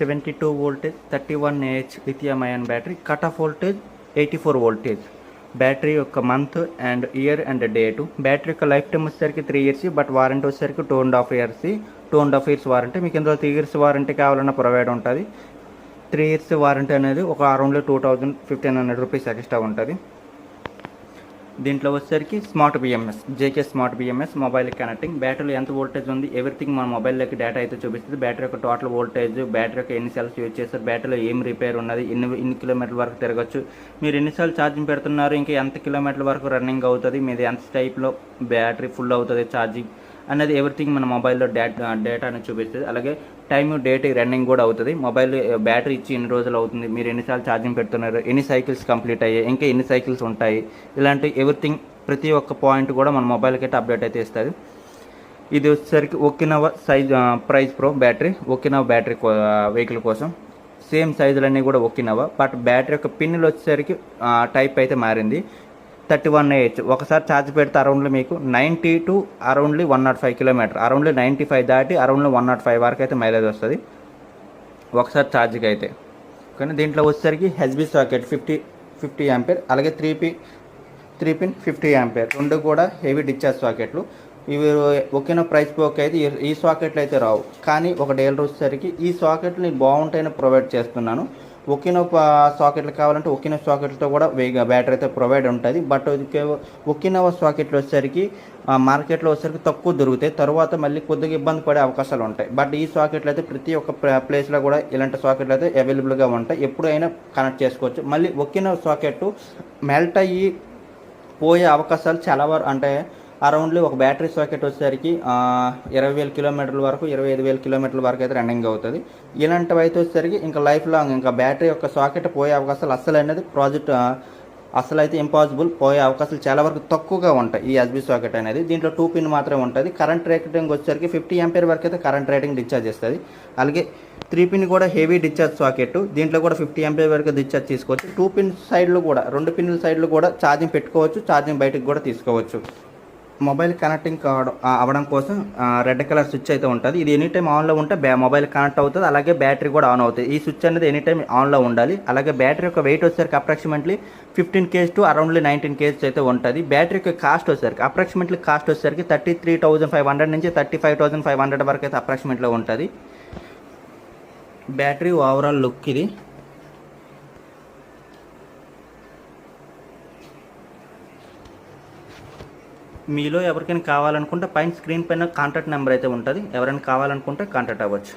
72 voltage 31Ah lithium ion battery, cut off voltage 84 voltage. Battery యొక్క month and year and date. Battery యొక్క life time వచ్చేసరికి 3 years, but warranty వచ్చేసరికి 2.5 years. 2.5 years warranty. మీకు ఇందులో 3 years warranty కావాలన్నా provide ఉంటుంది. 3 years warranty అనేది ఒక అరౌండ్ 2,1500 రూపీస్ ఎక్స్ట్రా ఉంటుంది. దీంట్లో వచ్చేసరికి smart BMS, JK smart BMS mobile connecting. బ్యాటరీలో ఎంత వోల్టేజ్ ఉంది, ఎవ్రీథింగ్ మన మొబైల్లోకి డేటా అయితే చూపిస్తుంది. బ్యాటరీ యొక్క టోటల్ వోల్టేజ్, బ్యాటరీ యొక్క ఎన్ని సెల్స్ యూజ్ చేస్తారు, బ్యాటరీలో ఏం రిపేర్ ఉన్నది, ఎన్ని కిలోమీటర్ల వరకు తిరగచ్చు, మీరు ఎన్నిసార్లు ఛార్జింగ్ పెడుతున్నారు, ఇంకా ఎంత కిలోమీటర్ల వరకు రన్నింగ్ అవుతుంది, మీది ఎంత టైప్లో బ్యాటరీ ఫుల్ అవుతుంది ఛార్జింగ్ అనేది ఎవ్రీథింగ్ మన మొబైల్లో డేటాని చూపిస్తుంది. అలాగే టైము, డేట్, రన్నింగ్ కూడా అవుతుంది. మొబైల్ బ్యాటరీ ఇచ్చి ఎన్ని రోజులు అవుతుంది, మీరు ఎన్నిసార్లు ఛార్జింగ్ పెడుతున్నారు, ఎన్ని సైకిల్స్ కంప్లీట్ అయ్యాయి, ఇంకా ఎన్ని సైకిల్స్ ఉంటాయి, ఇలాంటి ఎవ్రీథింగ్ ప్రతి ఒక్క పాయింట్ కూడా మన మొబైల్కి అయితే అప్డేట్ అయితే ఇస్తుంది. ఇది వచ్చేసరికి Okinawa Praise pro battery, Okinawa battery vehicle కోసం. సేమ్ సైజులన్నీ కూడా ఒకినవా, బట్ బ్యాటరీ యొక్క పిన్నులు వచ్చేసరికి టైప్ అయితే మారింది. 31Ah. ఒకసారి ఛార్జ్ పెడితే అరౌండ్లో మీకు 90 to అరౌండ్లీ 105 కిలోమీటర్, అరౌండ్లీ 95 దాటి అరౌండ్లో 105 వరకు అయితే మైలేజ్ వస్తుంది ఒకసారి ఛార్జ్కి అయితే. కానీ దీంట్లో వచ్చేసరికి హెచ్బి సాకెట్ 50 ఆంపియర్, అలాగే 3 పిన్ 50 ఆంపియర్, రెండు కూడా హెవీ డిశ్చార్జ్ సాకెట్లు. ఇవి ఒకేనా ప్రైస్ పోక్ అయితే ఈ సాకెట్లు అయితే రావు. కానీ ఒక డీలర్ వచ్చేసరికి ఈ సాకెట్ని బాగుంటాయని ప్రొవైడ్ చేస్తున్నాను. ఒకినో సాకెట్లు కావాలంటే ఒకినో సాకెట్లతో కూడా బ్యాటరీ అయితే ప్రొవైడ్ ఉంటుంది. బట్ ఒకినోవా సాకెట్లు వచ్చేసరికి మార్కెట్లో వచ్చేసరికి తక్కువ దొరుకుతాయి, తర్వాత మళ్ళీ కొద్దిగా ఇబ్బంది పడే అవకాశాలు ఉంటాయి. బట్ ఈ సాకెట్లు అయితే ప్రతి ఒక్క ప్లేస్లో కూడా ఇలాంటి సాకెట్లు అయితే అవైలబుల్గా ఉంటాయి, ఎప్పుడైనా కనెక్ట్ చేసుకోవచ్చు. మళ్ళీ ఒకినో సాకెట్ మెల్ట్ అయ్యి పోయే అవకాశాలు చాలా వరకు, అంటే అరౌండ్లీ ఒక బ్యాటరీ సాకెట్ వచ్చేసరికి 20,000 కిలోమీటర్ల వరకు, 25,000 కిలోమీటర్ల వరకు అయితే రన్నింగ్ అవుతుంది. ఇలాంటివి అయితే వచ్చేసరికి ఇంకా లైఫ్ లాంగ్ ఇంకా బ్యాటరీ యొక్క సాకెట్ పోయే అవకాశాలు అస్సలు అనేది అసలు అయితే ఇంపాసిబుల్, పోయే అవకాశాలు చాలా వరకు తక్కువగా ఉంటాయి ఈ ఎస్బీ సాకెట్ అనేది. దీంట్లో 2 పిన్ మాత్రమే ఉంటుంది. కరెంట్ రేటింగ్ వచ్చేసరికి 50 ఆంపియర్ వరకు అయితే కరెంట్ రేటింగ్ డిశ్చార్జ్ చేస్తుంది. అలాగే 3 పిన్ కూడా హెవీ డిశ్చార్జ్ సాకెట్, దీంట్లో కూడా 50 ఆంపియర్ వరకు డిశ్చార్జ్ తీసుకోవచ్చు. 2 పిన్ సైడ్లు కూడా, 2 పిన్ల సైడ్లు కూడా ఛార్జింగ్ పెట్టుకోవచ్చు, ఛార్జింగ్ బయటకు కూడా తీసుకోవచ్చు. మొబైల్ కనెక్టింగ్ అవ్వడం కోసం రెడ్ కలర్ స్విచ్ అయితే ఉంటుంది. ఇది ఎనీ టైం ఆన్లో ఉంటే మొబైల్ కనెక్ట్ అవుతుంది, అలాగే బ్యాటరీ కూడా ఆన్ అవుతుంది. ఈ స్విచ్ అనేది ఎనీ టైం ఆన్లో ఉండాలి. అలాగే బ్యాటరీ యొక్క వెయిట్ వచ్చేసరికి అప్రాక్సిమేట్లీ 15 kg టు అరౌండ్లీ 19 kg అయితే ఉంటుంది. బ్యాటరీ యొక్క కాస్ట్ వచ్చేసరికి అప్రాక్సిమేట్లీ 33,500 నుంచి 35,500 వరకు అయితే అప్రాక్సిమేట్లో ఉంటుంది. బ్యాటరీ ఓవరాల్ లుక్ ఇది. మీలో ఎవరికైనా కావాలనుకుంటే పైన స్క్రీన్ పైన కాంటాక్ట్ నెంబర్ అయితే ఉంటుంది, ఎవరైనా కావాలనుకుంటే కాంటాక్ట్ అవ్వచ్చు.